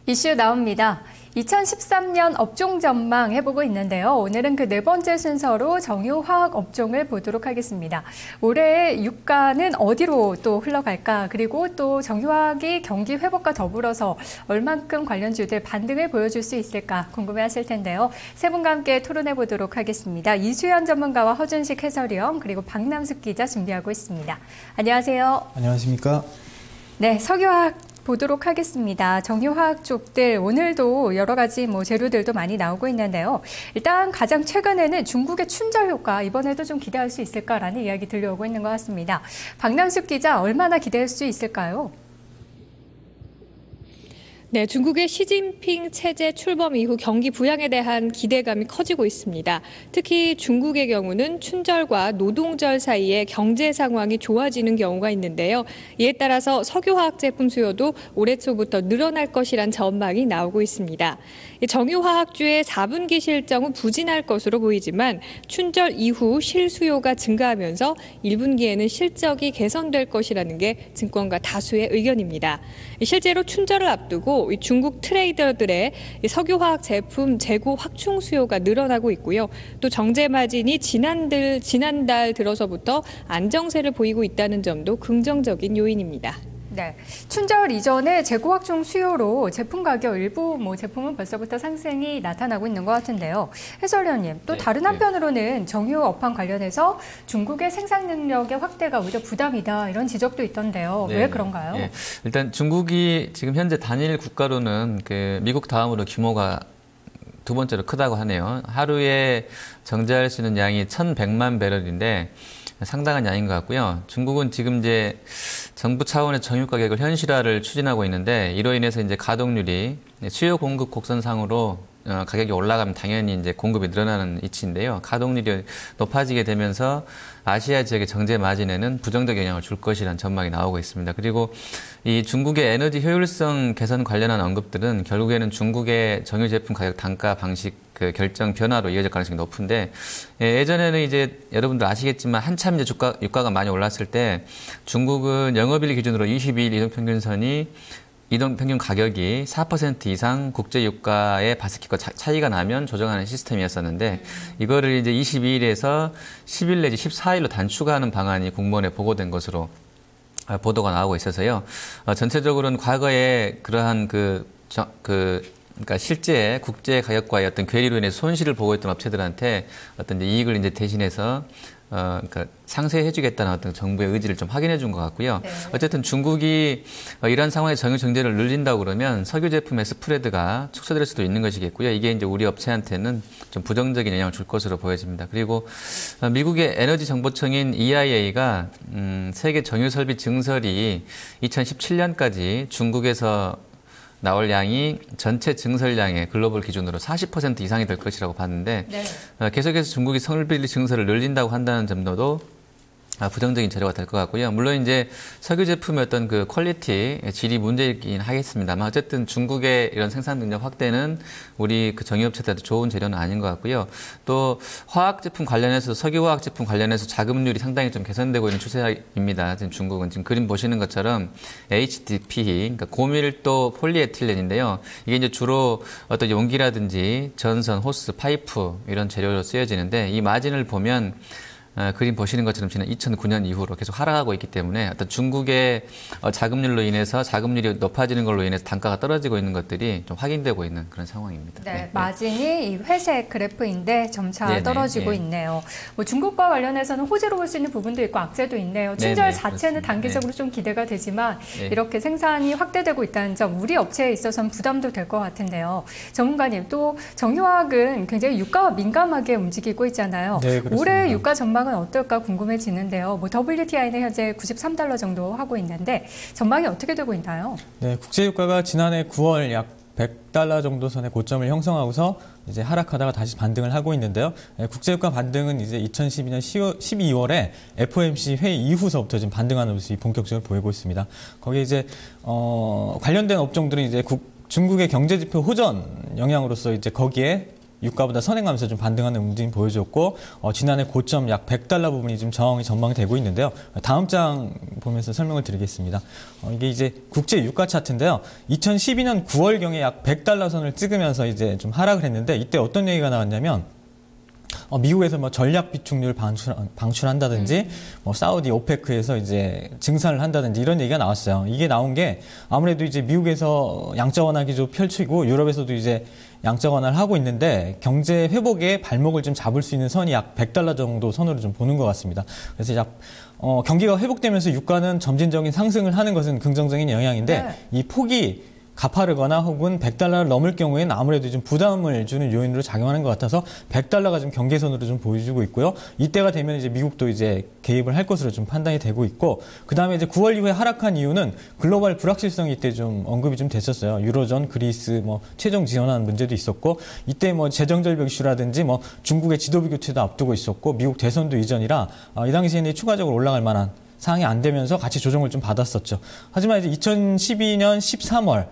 이슈 나옵니다. 2013년 업종 전망 해보고 있는데요. 오늘은 그 네 번째 순서로 정유화학 업종을 보도록 하겠습니다. 올해 유가는 어디로 또 흘러갈까? 그리고 또 정유화학이 경기 회복과 더불어서 얼만큼 관련주들 반등을 보여줄 수 있을까 궁금해하실 텐데요. 세 분과 함께 토론해 보도록 하겠습니다. 이수연 전문가와 허준식 해설위원 그리고 박남숙 기자 준비하고 있습니다. 안녕하세요. 안녕하십니까? 네, 석유화학 보도록 하겠습니다. 정유화학 쪽들 오늘도 여러 가지 재료들도 많이 나오고 있는데요. 일단 가장 최근에는 중국의 춘절 효과 이번에도 좀 기대할 수 있을까라는 이야기 들려오고 있는 것 같습니다. 박남숙 기자 얼마나 기대할 수 있을까요? 네, 중국의 시진핑 체제 출범 이후 경기 부양에 대한 기대감이 커지고 있습니다. 특히 중국의 경우는 춘절과 노동절 사이에 경제 상황이 좋아지는 경우가 있는데요. 이에 따라서 석유화학 제품 수요도 올해 초부터 늘어날 것이란 전망이 나오고 있습니다. 정유화학주의 4분기 실적은 부진할 것으로 보이지만 춘절 이후 실수요가 증가하면서 1분기에는 실적이 개선될 것이라는 게 증권가 다수의 의견입니다. 실제로 춘절을 앞두고 중국 트레이더들의 석유화학 제품 재고 확충 수요가 늘어나고 있고요. 또 정제 마진이 지난달 들어서부터 안정세를 보이고 있다는 점도 긍정적인 요인입니다. 네, 춘절 이전에 재고 확충 수요로 제품 가격 일부 제품은 벌써부터 상승이 나타나고 있는 것 같은데요. 해설위원님, 또 다른 한편으로는 정유 업황 관련해서 중국의 생산 능력의 확대가 오히려 부담이다 이런 지적도 있던데요. 왜 그런가요? 네. 일단 중국이 지금 현재 단일 국가로는 미국 다음으로 규모가 두 번째로 크다고 하네요. 하루에 정제할 수 있는 양이 1,100만 배럴인데 상당한 양인 것 같고요. 중국은 지금 이제 정부 차원의 정유 가격을 현실화를 추진하고 있는데 이로 인해서 이제 가동률이 수요 공급 곡선상으로 가격이 올라가면 당연히 이제 공급이 늘어나는 이치인데요. 가동률이 높아지게 되면서 아시아 지역의 정제 마진에는 부정적 영향을 줄 것이라는 전망이 나오고 있습니다. 그리고 이 중국의 에너지 효율성 개선 관련한 언급들은 결국에는 중국의 정유 제품 가격 단가 방식 결정 변화로 이어질 가능성이 높은데 예전에는 이제 여러분들 아시겠지만 한참 이제 유가가 많이 올랐을 때 중국은 영업일 기준으로 22일 이동평균선이 이동평균 가격이 4% 이상 국제유가의 바스켓과 차이가 나면 조정하는 시스템이었었는데 이거를 이제 22일에서 10일 내지 14일로 단축하는 방안이 공무원에 보고된 것으로 보도가 나오고 있어서요. 전체적으로는 과거에 그러한 그러니까 실제 국제 가격과의 어떤 괴리로 인해 손실을 보고했던 업체들한테 어떤 이익을 이제 대신해서 그러니까 상쇄해주겠다는 어떤 정부의 의지를 좀 확인해 준 것 같고요. 네. 어쨌든 중국이 이런 상황에 정유 정제를 늘린다고 그러면 석유 제품의 스프레드가 축소될 수도 있는 것이겠고요. 이게 이제 우리 업체한테는 좀 부정적인 영향을 줄 것으로 보여집니다. 그리고 미국의 에너지 정보청인 EIA가 세계 정유 설비 증설이 2017년까지 중국에서 나올 양이 전체 증설량의 글로벌 기준으로 40% 이상이 될 것이라고 봤는데 계속해서 중국이 설비 증설을 늘린다고 한다는 점도 부정적인 재료가 될 것 같고요. 물론 이제 석유 제품의 어떤 그 퀄리티, 질이 문제이긴 하겠습니다만 어쨌든 중국의 이런 생산 능력 확대는 우리 그 정유업체들한테 좋은 재료는 아닌 것 같고요. 또 화학 제품 관련해서 석유화학 제품 관련해서 자금률이 상당히 좀 개선되고 있는 추세입니다. 지금 중국은 지금 그림 보시는 것처럼 HDPE, 그러니까 고밀도 폴리에틸렌인데요. 이게 이제 주로 어떤 용기라든지 전선, 호스, 파이프 이런 재료로 쓰여지는데 이 마진을 보면 그림 보시는 것처럼 지난 2009년 이후로 계속 하락하고 있기 때문에 어떤 중국의 자금률로 인해서 자금률이 높아지는 걸로 인해서 단가가 떨어지고 있는 것들이 좀 확인되고 있는 그런 상황입니다. 네, 마진이 이 회색 그래프인데 점차 떨어지고 있네요. 중국과 관련해서는 호재로 볼 수 있는 부분도 있고 악재도 있네요. 춘절 자체는 단기적으로 좀 기대가 되지만 이렇게 생산이 확대되고 있다는 점 우리 업체에 있어서는 부담도 될 것 같은데요. 전문가님, 또 정유화학은 굉장히 유가와 민감하게 움직이고 있잖아요. 네, 올해 유가 전망 어떨까 궁금해지는데요. WTI는 현재 $93 정도 하고 있는데 전망이 어떻게 되고 있나요? 네, 국제유가가 지난해 9월 약 $100 정도 선의 고점을 형성하고서 이제 하락하다가 다시 반등을 하고 있는데요. 국제유가 반등은 이제 2012년 12월에 FOMC 회의 이후서부터 지금 반등하는 모습이 본격적으로 보이고 있습니다. 거기에 이제 관련된 업종들은 이제 중국의 경제지표 호전 영향으로서 이제 거기에 유가보다 선행하면서 좀 반등하는 움직임 보여줬고 지난해 고점 약 100달러 부분이 좀 저항이 전망되고 있는데요. 다음 장 보면서 설명을 드리겠습니다. 이게 이제 국제 유가 차트인데요. 2012년 9월경에 약 100달러 선을 찍으면서 이제 좀 하락을 했는데 이때 어떤 얘기가 나왔냐면 미국에서 뭐 전략 비축률 방출한다든지 뭐 사우디 오페크에서 이제 증산을 한다든지 이런 얘기가 나왔어요. 이게 나온 게 아무래도 이제 미국에서 양적 완화 기조 펼치고 유럽에서도 이제 양적 완화를 하고 있는데 경제 회복에 발목을 좀 잡을 수 있는 선이 약 100달러 정도 선으로 좀 보는 것 같습니다. 그래서 약 경기가 회복되면서 유가는 점진적인 상승을 하는 것은 긍정적인 영향인데 네. 이 폭이 가파르거나 혹은 100달러를 넘을 경우에는 아무래도 좀 부담을 주는 요인으로 작용하는 것 같아서 100달러가 좀 경계선으로 좀 보여주고 있고요. 이때가 되면 이제 미국도 이제 개입을 할 것으로 좀 판단이 되고 있고, 그 다음에 이제 9월 이후에 하락한 이유는 글로벌 불확실성이 이때 좀 언급이 좀 됐었어요. 유로존, 그리스 뭐 최종 지원하는 문제도 있었고, 이때 뭐 재정절벽 이슈라든지 뭐 중국의 지도부 교체도 앞두고 있었고, 미국 대선도 이전이라 이 당시에는 추가적으로 올라갈 만한 상황이 안 되면서 같이 조정을 좀 받았었죠. 하지만 이제 2012년 13월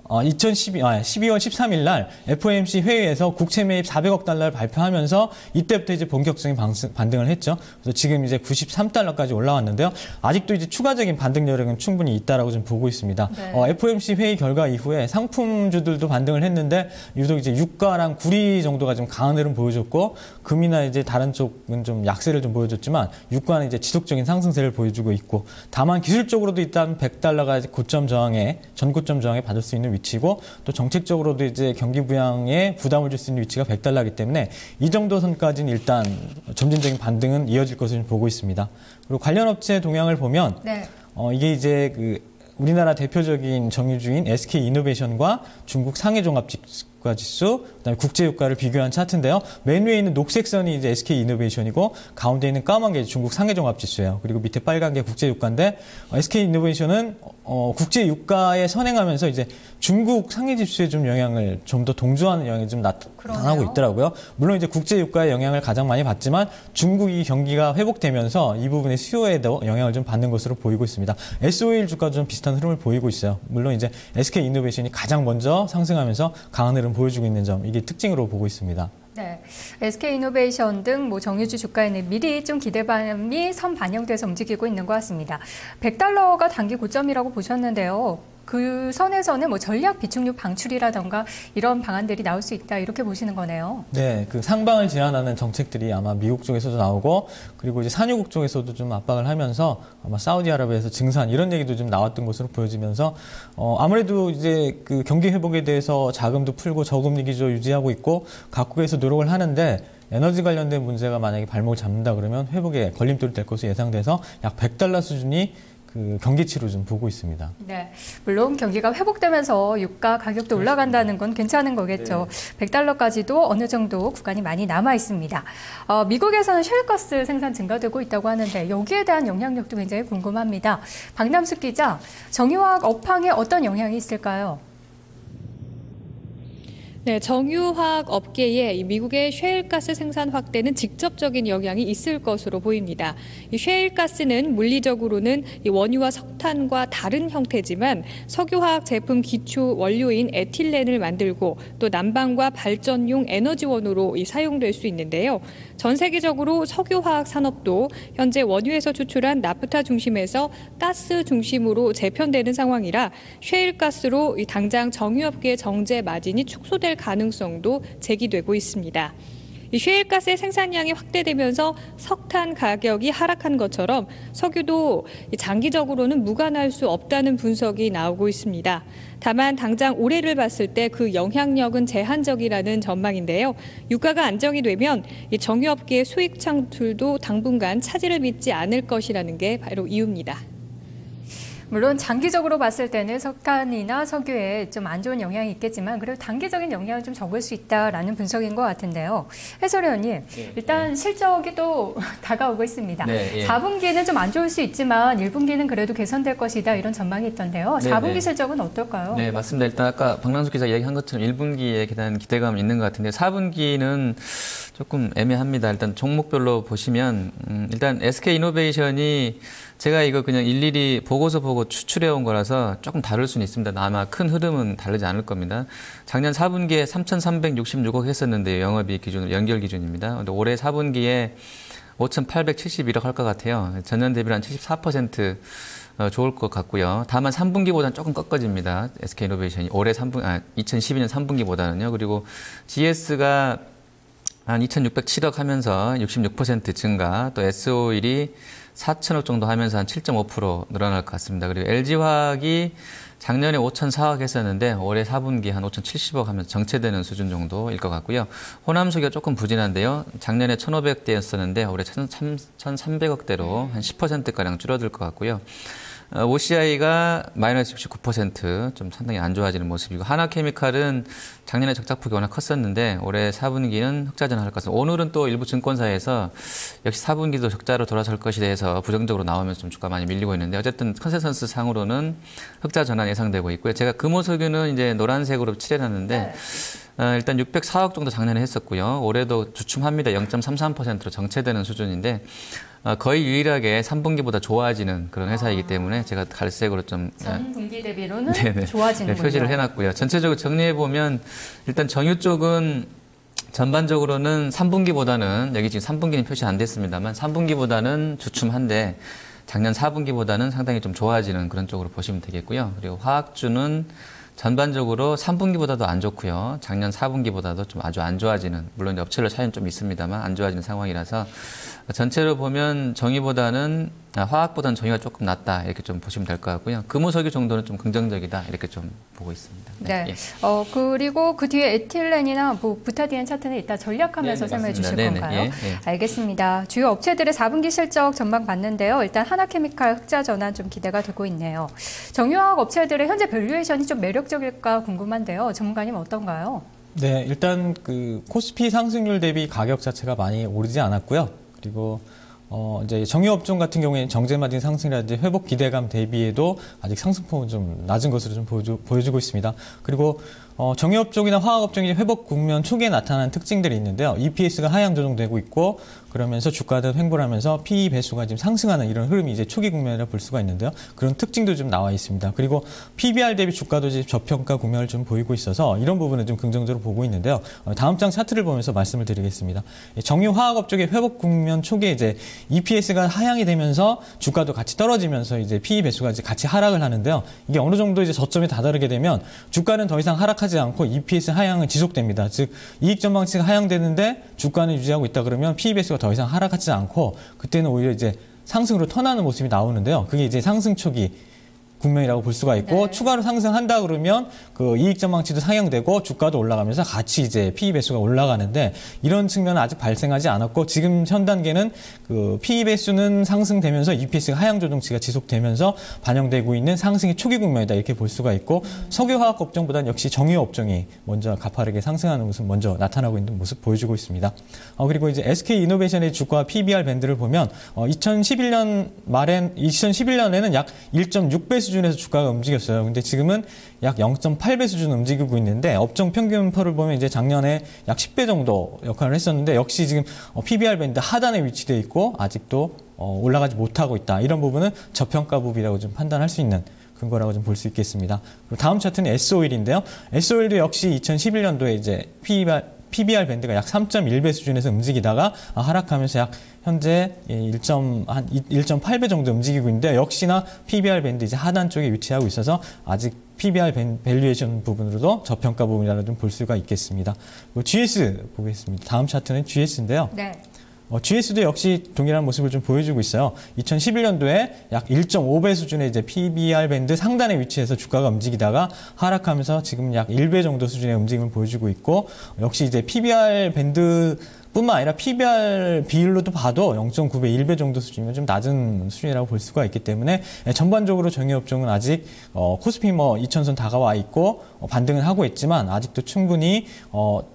12월 13일 날 FOMC 회의에서 국채 매입 400억 달러를 발표하면서 이때부터 이제 본격적인 반등을 했죠. 그래서 지금 이제 93달러까지 올라왔는데요. 아직도 이제 추가적인 반등 여력은 충분히 있다라고 좀 보고 있습니다. 네. FOMC 회의 결과 이후에 상품주들도 반등을 했는데 유독 이제 유가랑 구리 정도가 좀 강한 흐름 보여줬고, 금이나 이제 다른 쪽은 좀 약세를 좀 보여줬지만 유가는 이제 지속적인 상승세를 보여주고 있고, 다만 기술적으로도 일단 100달러가 고점 저항에 전고점 저항에 받을 수 있는 위치고, 또 정책적으로도 이제 경기 부양에 부담을 줄 수 있는 위치가 100달러이기 때문에 이 정도 선까지는 일단 점진적인 반등은 이어질 것을 보고 있습니다. 그리고 관련 업체 동향을 보면 네. 이게 이제 그 우리나라 대표적인 정유주인 SK이노베이션과 중국 상해종합지수가 지수, 그다음에 국제유가를 비교한 차트인데요. 맨 위에 있는 녹색 선이 이제 SK이노베이션이고 가운데 있는 까만 게 중국 상해종합지수예요. 그리고 밑에 빨간 게 국제유가인데 SK이노베이션은 국제유가에 선행하면서 이제 중국 상해지수에 좀 영향을 좀 더 동조하는 영향이 좀 나타나고 있더라고요. 물론 이제 국제유가의 영향을 가장 많이 받지만 중국이 경기가 회복되면서 이 부분의 수요에도 영향을 좀 받는 것으로 보이고 있습니다. S-오일 주가도 좀 비슷한 흐름을 보이고 있어요. 물론 이제 SK이노베이션이 가장 먼저 상승하면서 강한 흐름 보여주고 있는 점, 이게 특징으로 보고 있습니다. 네, SK이노베이션 등 뭐 정유주 주가에는 미리 좀 기대감이 선반영돼서 움직이고 있는 것 같습니다. 100달러가 단기 고점이라고 보셨는데요. 그 선에서는 뭐 전략 비축률 방출이라던가 이런 방안들이 나올 수 있다, 이렇게 보시는 거네요. 네, 그 상방을 제한하는 정책들이 아마 미국 쪽에서도 나오고, 그리고 이제 산유국 쪽에서도 좀 압박을 하면서 아마 사우디아라비아에서 증산 이런 얘기도 좀 나왔던 것으로 보여지면서 아무래도 이제 그 경기 회복에 대해서 자금도 풀고 저금리 기조 유지하고 있고 각국에서 노력을 하는데, 에너지 관련된 문제가 만약에 발목을 잡는다 그러면 회복에 걸림돌이 될 것으로 예상돼서 약 100달러 수준이 그 경기치로 좀 보고 있습니다. 네, 물론 경기가 회복되면서 유가 가격도 올라간다는 건 괜찮은 거겠죠. 네. 100달러까지도 어느 정도 구간이 많이 남아 있습니다. 미국에서는 셰일가스 생산 증가되고 있다고 하는데 여기에 대한 영향력도 굉장히 궁금합니다. 박남숙 기자, 정유화학 업황에 어떤 영향이 있을까요? 네, 정유화학 업계에 미국의 셰일가스 생산 확대는 직접적인 영향이 있을 것으로 보입니다. 이 셰일가스는 물리적으로는 이 원유와 석탄과 다른 형태지만 석유화학 제품 기초 원료인 에틸렌을 만들고 또 난방과 발전용 에너지원으로 사용될 수 있는데요. 전 세계적으로 석유화학 산업도 현재 원유에서 추출한 나프타 중심에서 가스 중심으로 재편되는 상황이라 셰일가스로 당장 정유업계의 정제 마진이 축소될 가능성도 제기되고 있습니다. 이 셰일가스의 생산량이 확대되면서 석탄 가격이 하락한 것처럼 석유도 장기적으로는 무관할 수 없다는 분석이 나오고 있습니다. 다만 당장 올해를 봤을 때 그 영향력은 제한적이라는 전망인데요. 유가가 안정이 되면 이 정유업계의 수익 창출도 당분간 차질을 빚지 않을 것이라는 게 바로 이유입니다. 물론 장기적으로 봤을 때는 석탄이나 석유에 좀 안 좋은 영향이 있겠지만 그래도 단기적인 영향은 좀 적을 수 있다라는 분석인 것 같은데요. 해설위원님, 일단 실적이 또 다가오고 있습니다. 4분기는 좀 안 좋을 수 있지만 1분기는 그래도 개선될 것이다, 이런 전망이 있던데요. 4분기 실적은 어떨까요? 네, 맞습니다. 일단 아까 박남숙 기자 이야기한 것처럼 1분기에 대한 기대감이 있는 것 같은데 4분기는 조금 애매합니다. 일단 종목별로 보시면 일단 SK이노베이션이 제가 이거 그냥 일일이 보고서 보고 보고 추출해 온 거라서 조금 다를 수는 있습니다. 아마 큰 흐름은 다르지 않을 겁니다. 작년 4분기에 3,366억 했었는데 영업이익 기준으로 연결 기준입니다. 근데 올해 4분기에 5,871억 할 것 같아요. 전년 대비로 한 74% 좋을 것 같고요. 다만 3분기보다는 조금 꺾어집니다. SK이노베이션이 올해 2012년 3분기보다는요. 그리고 GS가 한 2,607억 하면서 66% 증가, 또 SO일이 4천억 정도 하면서 한 7.5% 늘어날 것 같습니다. 그리고 LG화학이 작년에 5,004억 했었는데 올해 4분기 한 5,070억 하면서 정체되는 수준 정도일 것 같고요. 호남소기가 조금 부진한데요. 작년에 1,500대였었는데 올해 1,300억대로 한 10%가량 줄어들 것 같고요. OCI가 마이너스 69%, 좀 상당히 안 좋아지는 모습이고, 하나케미칼은 작년에 적자폭이 워낙 컸었는데 올해 4분기는 흑자전환할 것 같습니다. 오늘은 또 일부 증권사에서 역시 4분기도 적자로 돌아설 것이 대해서 부정적으로 나오면서 좀 주가 많이 밀리고 있는데, 어쨌든 컨센서스 상으로는 흑자전환 예상되고 있고요. 제가 금호석유는 이제 노란색으로 칠해놨는데 일단 604억 정도 작년에 했었고요. 올해도 주춤합니다. 0.33%로 정체되는 수준인데 거의 유일하게 3분기보다 좋아지는 그런 회사이기 때문에 제가 갈색으로 좀 전 분기 대비로는 좋아지는군요. 표시를 해놨고요. 전체적으로 정리해보면 일단 정유 쪽은 전반적으로는 3분기보다는 여기 지금 3분기는 표시 안 됐습니다만 3분기보다는 주춤한데 작년 4분기보다는 상당히 좀 좋아지는 그런 쪽으로 보시면 되겠고요. 그리고 화학주는 전반적으로 3분기보다도 안 좋고요. 작년 4분기보다도 좀 아주 안 좋아지는, 물론 업체별 차이는 좀 있습니다만 안 좋아지는 상황이라서 전체로 보면 화학보다는 정유가 조금 낫다 이렇게 좀 보시면 될 것 같고요. 금호석유 정도는 좀 긍정적이다 이렇게 좀 보고 있습니다. 네. 예. 그리고 그 뒤에 에틸렌이나 부타디엔 차트는 이따 전략하면서 설명해 주실 건가요? 예. 알겠습니다. 주요 업체들의 4분기 실적 전망 봤는데요. 일단 하나케미칼 흑자 전환 좀 기대가 되고 있네요. 정유화학 업체들의 현재 밸류에이션이 좀 매력적일까 궁금한데요. 전문가님 어떤가요? 네, 일단 그 코스피 상승률 대비 가격 자체가 많이 오르지 않았고요. 그리고 이제 정유업종 같은 경우에는 정제마진 상승이라든지 회복 기대감 대비에도 아직 상승폭은 좀 낮은 것으로 좀 보여주고 있습니다. 그리고 정유업종이나 화학업종이 회복 국면 초기에 나타나는 특징들이 있는데요. EPS가 하향 조정되고 있고 그러면서 주가도 횡보하면서 PE 배수가 지금 상승하는 이런 흐름이 이제 초기 국면이라 볼 수가 있는데요. 그런 특징도 좀 나와 있습니다. 그리고 PBR 대비 주가도 이제 저평가 국면을 좀 보이고 있어서 이런 부분을 좀 긍정적으로 보고 있는데요. 다음 장 차트를 보면서 말씀을 드리겠습니다. 정유화학업종의 회복 국면 초기에 이제 EPS가 하향이 되면서 주가도 같이 떨어지면서 이제 PE 배수가 이제 같이 하락을 하는데요. 이게 어느 정도 이제 저점에 다다르게 되면 주가는 더 이상 하지 않고 EPS 하향은 지속됩니다. 즉 이익 전망치가 하향되는데 주가는 유지하고 있다 그러면 PE 배수가 더 이상 하락하지 않고 그때는 오히려 이제 상승으로 턴하는 모습이 나오는데요. 그게 이제 상승 초기 국면이라고 볼 수가 있고 추가로 상승한다 그러면 그 이익 전망치도 상향되고 주가도 올라가면서 같이 이제 PE 배수가 올라가는데 이런 측면은 아직 발생하지 않았고 지금 현 단계는 그 PE 배수는 상승되면서 EPS가 하향 조정치가 지속되면서 반영되고 있는 상승의 초기 국면이다 이렇게 볼 수가 있고 석유화학 업종보다는 역시 정유 업종이 먼저 가파르게 상승하는 모습 먼저 나타나고 있는 모습 보여주고 있습니다. 그리고 이제 SK이노베이션의 주가 PBR 밴드를 보면 2011년에는 약 1.6배 수준에서 주가가 움직였어요. 근데 지금은 약 0.8배 수준 움직이고 있는데 업종 평균표를 보면 이제 작년에 약 10배 정도 역할을 했었는데 역시 지금 PBR 밴드 하단에 위치되어 있고 아직도 올라가지 못하고 있다. 이런 부분은 저평가 부분이라고 좀 판단할 수 있는 근거라고 좀 볼 수 있겠습니다. 그리고 다음 차트는 S오일인데요. S오일도 역시 2011년도에 이제 PBR 밴드가 약 3.1배 수준에서 움직이다가 하락하면서 약 현재 1.8배 정도 움직이고 있는데 역시나 PBR 밴드 이제 하단 쪽에 위치하고 있어서 아직 PBR 밸류에이션 부분으로도 저평가 부분이라고 좀 볼 수가 있겠습니다. GS 보겠습니다. 다음 차트는 GS인데요. 네. GS도 역시 동일한 모습을 좀 보여주고 있어요. 2011년도에 약 1.5배 수준의 이제 PBR 밴드 상단에 위치해서 주가가 움직이다가 하락하면서 지금 약 1배 정도 수준의 움직임을 보여주고 있고 역시 이제 PBR 밴드 뿐만 아니라 PBR 비율로도 봐도 0.9배, 1배 정도 수준이면 좀 낮은 수준이라고 볼 수가 있기 때문에 전반적으로 정유업종은 아직 코스피 2000선 다가와 있고 반등은 하고 있지만 아직도 충분히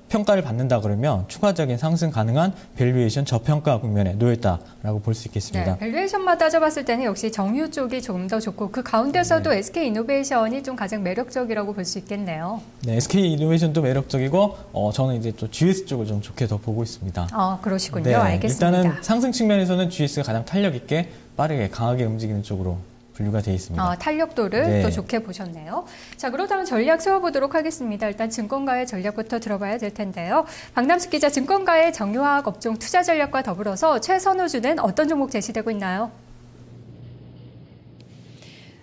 평가를 받는다 그러면 추가적인 상승 가능한 밸류에이션 저평가 국면에 놓여있다라고 볼 수 있겠습니다. 네, 밸류에이션만 따져봤을 때는 역시 정유 쪽이 조금 더 좋고 그 가운데서도 SK이노베이션이 좀 가장 매력적이라고 볼 수 있겠네요. 네, SK이노베이션도 매력적이고 저는 이제 또 GS 쪽을 좀 좋게 더 보고 있습니다. 그러시군요. 네, 알겠습니다. 일단은 상승 측면에서는 GS가 가장 탄력 있게 빠르게 강하게 움직이는 쪽으로 분류가 되어 있습니다. 탄력도를 네. 또 좋게 보셨네요. 자, 그렇다면 전략 세워보도록 하겠습니다. 일단 증권가의 전략부터 들어봐야 될 텐데요. 박남숙 기자, 증권가의 정유화학 업종 투자 전략과 더불어서 최선호주는 어떤 종목 제시되고 있나요?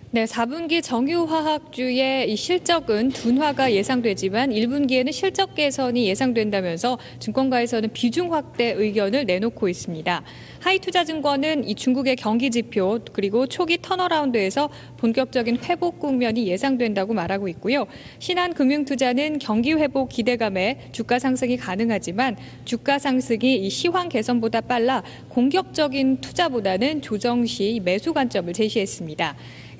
네, 4분기 정유화학주의 실적은 둔화가 예상되지만 1분기에는 실적 개선이 예상된다면서 증권가에서는 비중 확대 의견을 내놓고 있습니다. 하이투자증권은 이 중국의 경기 지표 그리고 초기 턴어라운드에서 본격적인 회복 국면이 예상된다고 말하고 있고요. 신한금융투자는 경기 회복 기대감에 주가 상승이 가능하지만 주가 상승이 이 시황 개선보다 빨라 공격적인 투자보다는 조정 시 매수 관점을 제시했습니다.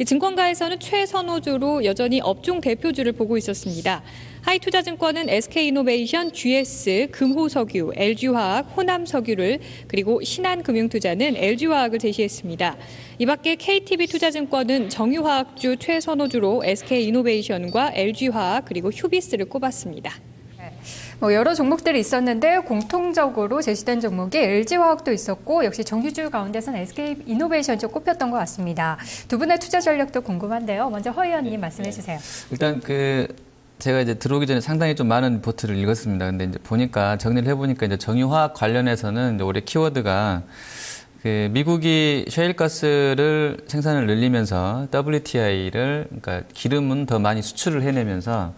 증권가에서는 최선호주로 여전히 업종 대표주를 보고 있었습니다. 하이투자증권은 SK이노베이션, GS, 금호석유, LG화학, 호남석유를 그리고 신한금융투자는 LG화학을 제시했습니다. 이 밖에 KTB투자증권은 정유화학주 최선호주로 SK이노베이션과 LG화학 그리고 휴비스를 꼽았습니다. 여러 종목들이 있었는데 공통적으로 제시된 종목이 LG화학도 있었고 역시 정유주 가운데서는 SK이노베이션 쪽 꼽혔던 것 같습니다. 두 분의 투자 전략도 궁금한데요. 먼저 허 의원님 말씀해 주세요. 일단 제가 이제 들어오기 전에 상당히 좀 많은 리포트를 읽었습니다. 근데 이제 보니까 정리를 해보니까 이제 정유화학 관련해서는 이제 올해 키워드가 미국이 셰일가스를 생산을 늘리면서 WTI를 그러니까 기름은 더 많이 수출을 해내면서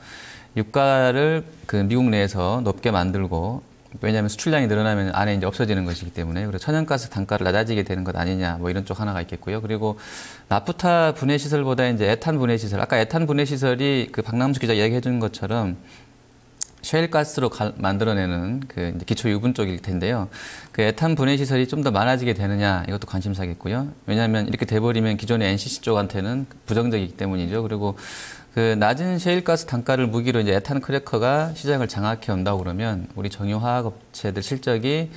유가를 미국 내에서 높게 만들고 왜냐하면 수출량이 늘어나면 안에 이제 없어지는 것이기 때문에 그래서 천연가스 단가를 낮아지게 되는 것 아니냐 뭐 이런 쪽 하나가 있겠고요. 그리고 나프타 분해 시설보다 이제 에탄 분해 시설 아까 에탄 분해 시설이 박남수 기자 이야기해 준 것처럼 셰일가스로 만들어내는 이제 기초 유분 쪽일 텐데요. 에탄 분해 시설이 좀 더 많아지게 되느냐 이것도 관심사겠고요. 왜냐하면 이렇게 돼버리면 기존의 NCC 쪽한테는 부정적이기 때문이죠. 그리고 낮은 셰일가스 단가를 무기로 이제 에탄 크래커가 시장을 장악해 온다고 그러면 우리 정유화학 업체들 실적이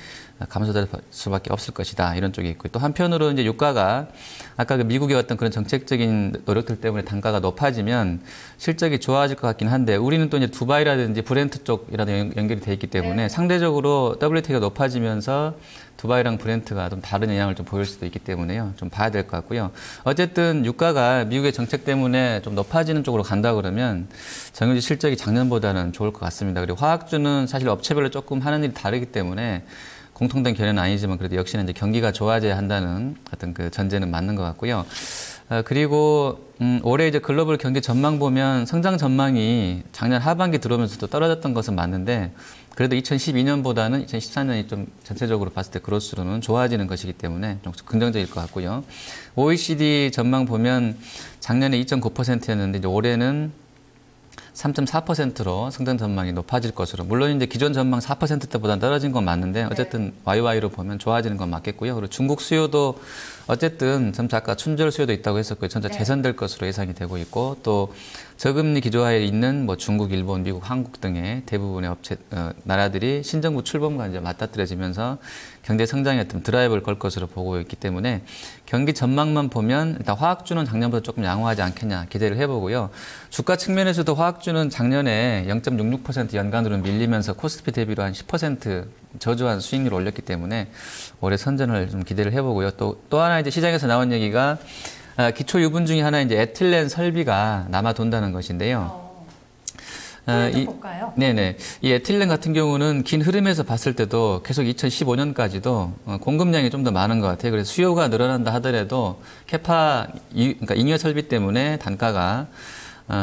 감소될 수밖에 없을 것이다. 이런 쪽이 있고 또 한편으로 이제 유가가 아까 미국의 어떤 그런 정책적인 노력들 때문에 단가가 높아지면 실적이 좋아질 것 같긴 한데 우리는 또 이제 두바이라든지 브렌트 쪽이라도 연결이 돼 있기 때문에 상대적으로 WTI가 높아지면서 두바이랑 브렌트가 좀 다른 영향을 좀 보일 수도 있기 때문에요. 좀 봐야 될 것 같고요. 어쨌든 유가가 미국의 정책 때문에 좀 높아지는 쪽으로 간다 그러면 정유주 실적이 작년보다는 좋을 것 같습니다. 그리고 화학주는 사실 업체별로 조금 하는 일이 다르기 때문에 공통된 견해는 아니지만 그래도 역시나 이제 경기가 좋아져야 한다는 어떤 전제는 맞는 것 같고요. 그리고 올해 이제 글로벌 경제 전망 보면 성장 전망이 작년 하반기 들어오면서도 떨어졌던 것은 맞는데 그래도 2012년보다는 2014년이 좀 전체적으로 봤을 때 그로스로는 좋아지는 것이기 때문에 좀 긍정적일 것 같고요. OECD 전망 보면 작년에 2.9%였는데 이제 올해는 3.4%로 성장 전망이 높아질 것으로 물론 이제 기존 전망 4%대보다 떨어진 건 맞는데 어쨌든 YY로 보면 좋아지는 건 맞겠고요. 그리고 중국 수요도 어쨌든 점차 아까 춘절 수요도 있다고 했었고요. 점차 개선될 것으로 예상이 되고 있고 또 저금리 기조하에 있는 뭐 중국, 일본, 미국, 한국 등의 대부분의 나라들이 신정부 출범과 이제 맞닥뜨려지면서 경제 성장에 어떤 드라이브를 걸 것으로 보고 있기 때문에 경기 전망만 보면 일단 화학주는 작년보다 조금 양호하지 않겠냐 기대를 해보고요. 주가 측면에서도 화학주는 작년에 0.66% 연간으로 밀리면서 코스피 대비로 한 10% 저조한 수익률을 올렸기 때문에 올해 선전을 좀 기대를 해보고요. 또 하나 이제 시장에서 나온 얘기가 기초 유분 중에 하나 이제 에틸렌 설비가 남아 돈다는 것인데요. 볼까요? 네네. 이 에틸렌 같은 경우는 긴 흐름에서 봤을 때도 계속 2015년까지도 공급량이 좀 더 많은 것 같아요. 그래서 수요가 늘어난다 하더라도 그러니까 잉여 설비 때문에 단가가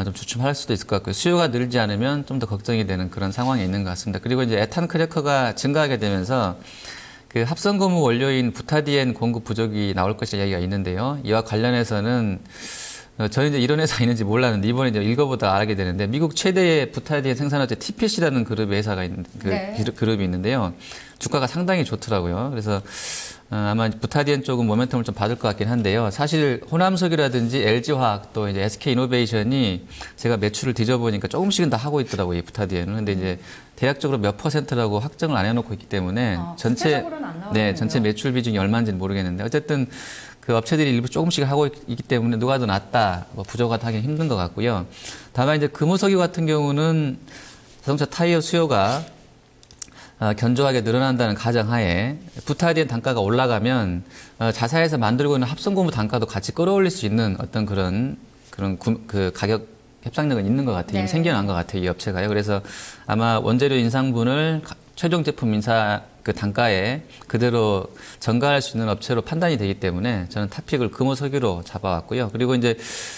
좀 주춤할 수도 있을 것 같고요. 수요가 늘지 않으면 좀 더 걱정이 되는 그런 상황이 있는 것 같습니다. 그리고 이제 에탄 크래커가 증가하게 되면서 합성 고무 원료인 부타디엔 공급 부족이 나올 것이라는 이야기가 있는데요. 이와 관련해서는 저는 이제 이런 회사가 있는지 몰랐는데 이번에 이제 읽어보다 알게 되는데 미국 최대의 부타디엔 생산업체 TPC라는 그룹의 회사가 있는 그룹이 있는데요. 주가가 상당히 좋더라고요. 그래서 아마 부타디엔 쪽은 모멘텀을 좀 받을 것 같긴 한데요. 사실 호남석유라든지 LG화학 또 이제 SK이노베이션이 제가 매출을 뒤져보니까 조금씩은 다 하고 있더라고요. 이 부타디엔은. 근데 이제 대략적으로 몇 %라고 확정을 안 해놓고 있기 때문에 전체 매출 비중이 얼마인지는 모르겠는데 어쨌든 그 업체들이 일부 조금씩 하고 있기 때문에 누가 더 낫다, 뭐 부족하다 하기 힘든 것 같고요. 다만 이제 금호석유 같은 경우는 자동차 타이어 수요가 견조하게 늘어난다는 가정하에 부타디엔 단가가 올라가면 자사에서 만들고 있는 합성고무 단가도 같이 끌어올릴 수 있는 어떤 그런 그 가격 협상력은 있는 것 같아요. 네. 이미 생겨난 것 같아요. 이 업체가요. 그래서 아마 원재료 인상분을 최종 제품 인사 그 단가에 그대로 전가할 수 있는 업체로 판단이 되기 때문에 저는 탑픽을 금호석유로 잡아왔고요. 그리고 이제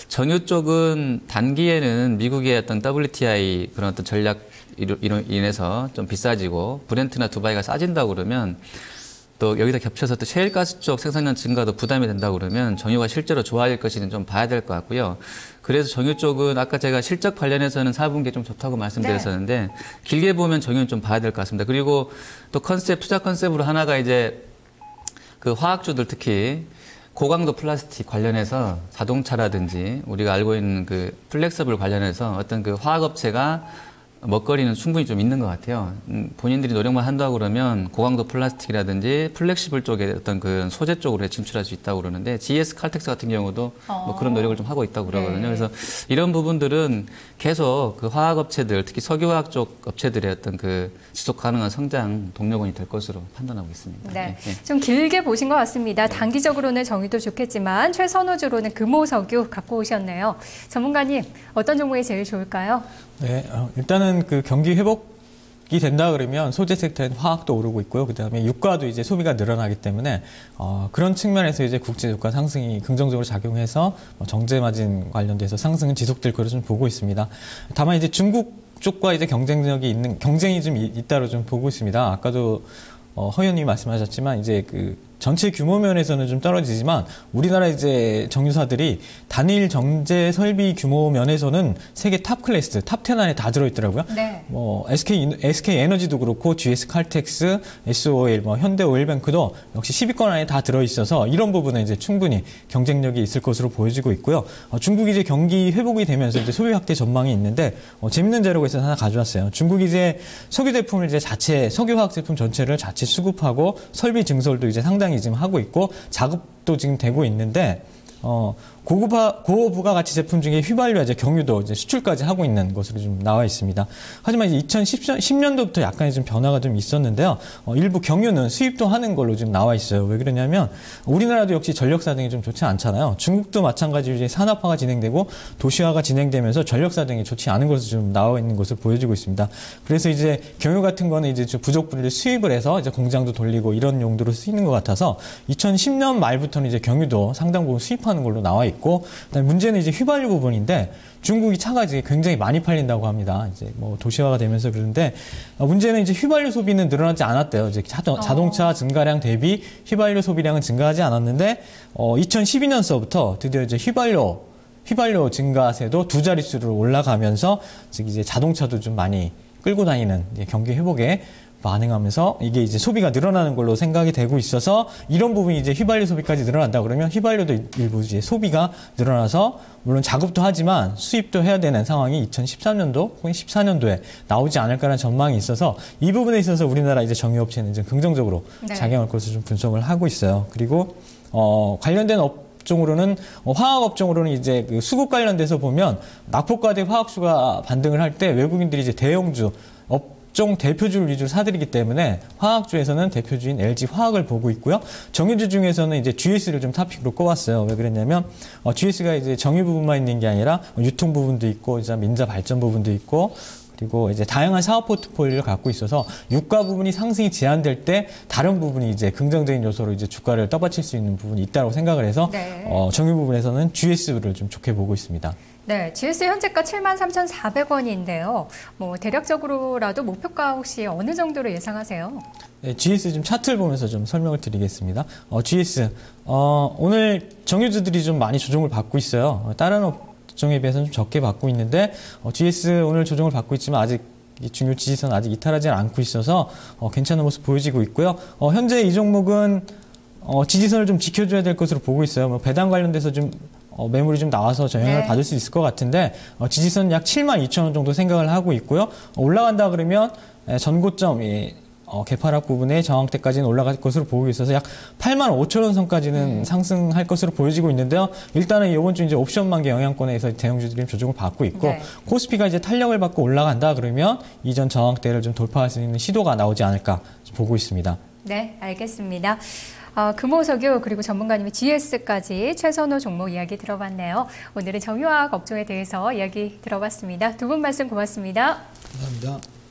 정유 쪽은 단기에는 미국의 어떤 WTI 그런 어떤 전략 인해서 좀 비싸지고 브렌트나 두바이가 싸진다고 그러면 또 여기다 겹쳐서 또 셰일가스 쪽 생산량 증가도 부담이 된다고 그러면 정유가 실제로 좋아질 것인지는 좀 봐야 될 것 같고요. 그래서 정유 쪽은 아까 제가 실적 관련해서는 4분기에 좀 좋다고 말씀드렸었는데 네. 길게 보면 정유는 좀 봐야 될 것 같습니다. 그리고 또 투자 컨셉으로 하나가 이제 그 화학주들 특히 고강도 플라스틱 관련해서 자동차라든지 우리가 알고 있는 그 플렉서블 관련해서 어떤 그 화학업체가 먹거리는 충분히 좀 있는 것 같아요. 본인들이 노력만 한다고 그러면 고강도 플라스틱이라든지 플렉시블 쪽에 어떤 그 소재 쪽으로 진출할 수 있다고 그러는데 GS 칼텍스 같은 경우도 뭐 그런 노력을 좀 하고 있다고 그러거든요. 네. 그래서 이런 부분들은 계속 그 화학업체들, 특히 석유화학 쪽 업체들의 어떤 그 지속 가능한 성장 동력원이 될 것으로 판단하고 있습니다. 네. 네. 좀 길게 보신 것 같습니다. 단기적으로는 정유도 좋겠지만 최선호주로는 금호석유 갖고 오셨네요. 전문가님, 어떤 종목이 제일 좋을까요? 네, 일단은 그 경기 회복이 된다 그러면 소재 섹터엔 화학도 오르고 있고요. 그다음에 유가도 이제 소비가 늘어나기 때문에 그런 측면에서 이제 국제 유가 상승이 긍정적으로 작용해서 정제 마진 관련돼서 상승은 지속될 거로 좀 보고 있습니다. 다만 이제 중국 쪽과 이제 경쟁이 좀 있다로 좀 보고 있습니다. 아까도 허 의원님이 말씀하셨지만 이제 그 전체 규모 면에서는 좀 떨어지지만 우리나라 이제 정유사들이 단일 정제 설비 규모 면에서는 세계 탑 클래스, 탑 10 안에 다 들어있더라고요. 네. SK 에너지도 그렇고 GS 칼텍스, SOL, 현대 오일뱅크도 역시 10위권 안에 다 들어있어서 이런 부분은 이제 충분히 경쟁력이 있을 것으로 보여지고 있고요. 중국이 이제 경기 회복이 되면서 이제 소비 확대 전망이 있는데 재밌는 자료가 있어서 하나 가져왔어요. 중국이 이제 석유 제품을 이제 석유화학 제품 전체를 자체 수급하고 설비 증설도 이제 상당히 지금 하고 있고 작업도 지금 되고 있는데 고부가가치 제품 중에 휘발유와 이제 경유도 이제 수출까지 하고 있는 것으로 좀 나와 있습니다. 하지만 이제 2010년도부터 약간의 좀 변화가 좀 있었는데요. 일부 경유는 수입도 하는 걸로 좀 나와 있어요. 왜 그러냐면 우리나라도 역시 전력 사정이 좀 좋지 않잖아요. 중국도 마찬가지로 이제 산업화가 진행되고 도시화가 진행되면서 전력 사정이 좋지 않은 것으로 좀 나와 있는 것을 보여주고 있습니다. 그래서 이제 경유 같은 거는 이제 좀 부족분을 수입을 해서 이제 공장도 돌리고 이런 용도로 쓰이는 것 같아서 2010년 말부터는 이제 경유도 상당 부분 수입하는 걸로 나와 있고, 그다음에 문제는 이제 휘발유 부분인데 중국이 차가 이제 굉장히 많이 팔린다고 합니다. 이제 뭐 도시화가 되면서 그런데 문제는 이제 휘발유 소비는 늘어나지 않았대요. 이제 자동차 증가량 대비 휘발유 소비량은 증가하지 않았는데 2012년서부터 드디어 이제 휘발유 증가세도 두 자릿수로 올라가면서 즉 이제 자동차도 좀 많이 끌고 다니는 이제 경기 회복에 반응하면서 이게 이제 소비가 늘어나는 걸로 생각이 되고 있어서 이런 부분이 이제 휘발유 소비까지 늘어난다 그러면 휘발유도 일부 이제 소비가 늘어나서 물론 작업도 하지만 수입도 해야 되는 상황이 2013년도 혹은 14년도에 나오지 않을까라는 전망이 있어서 이 부분에 있어서 우리나라 이제 정유업체는 좀 긍정적으로 작용할 것으로 좀 분석을 하고 있어요. 그리고 관련된 업종으로는 화학업종으로는 이제 그 수급 관련돼서 보면 낙폭과대 화학수가 반등을 할 때 외국인들이 이제 대형주 업종 대표주를 위주로 사들이기 때문에 화학주에서는 대표주인 LG 화학을 보고 있고요. 정유주 중에서는 이제 GS를 좀 탑픽으로 꼽았어요. 왜 그랬냐면 GS가 이제 정유 부분만 있는 게 아니라 유통 부분도 있고 이제 민자 발전 부분도 있고 그리고 이제 다양한 사업 포트폴리오를 갖고 있어서 유가 부분이 상승이 제한될 때 다른 부분이 이제 긍정적인 요소로 이제 주가를 떠받칠 수 있는 부분이 있다고 생각을 해서 정유 부분에서는 GS를 좀 좋게 보고 있습니다. 네, GS 현재가 73,400원인데요. 뭐 대략적으로라도 목표가 혹시 어느 정도로 예상하세요? 네, GS 좀 차트를 보면서 좀 설명을 드리겠습니다. GS 오늘 정유주들이 좀 많이 조정을 받고 있어요. 다른 업종에 비해서는 좀 적게 받고 있는데 GS 오늘 조정을 받고 있지만 아직 중요 지지선 아직 이탈하지 않고 있어서 괜찮은 모습 보여지고 있고요. 현재 이 종목은 지지선을 좀 지켜줘야 될 것으로 보고 있어요. 뭐 배당 관련돼서 좀 매물이 좀 나와서 영향을 받을 수 있을 것 같은데 지지선 약 72,000원 정도 생각을 하고 있고요. 올라간다 그러면 전고점 개파락 부분의 저항대까지는 올라갈 것으로 보이고 있어서 약 85,000원 선까지는 상승할 것으로 보여지고 있는데요. 일단은 이번 주 이제 옵션 만기 영향권에서 대형주들이 조정을 받고 있고 네. 코스피가 이제 탄력을 받고 올라간다 그러면 이전 저항대를 좀 돌파할 수 있는 시도가 나오지 않을까 보고 있습니다. 네, 알겠습니다. 금호석유 그리고 전문가님의 GS까지 최선호 종목 이야기 들어봤네요. 오늘은 정유화학 업종에 대해서 이야기 들어봤습니다. 두 분 말씀 고맙습니다. 감사합니다.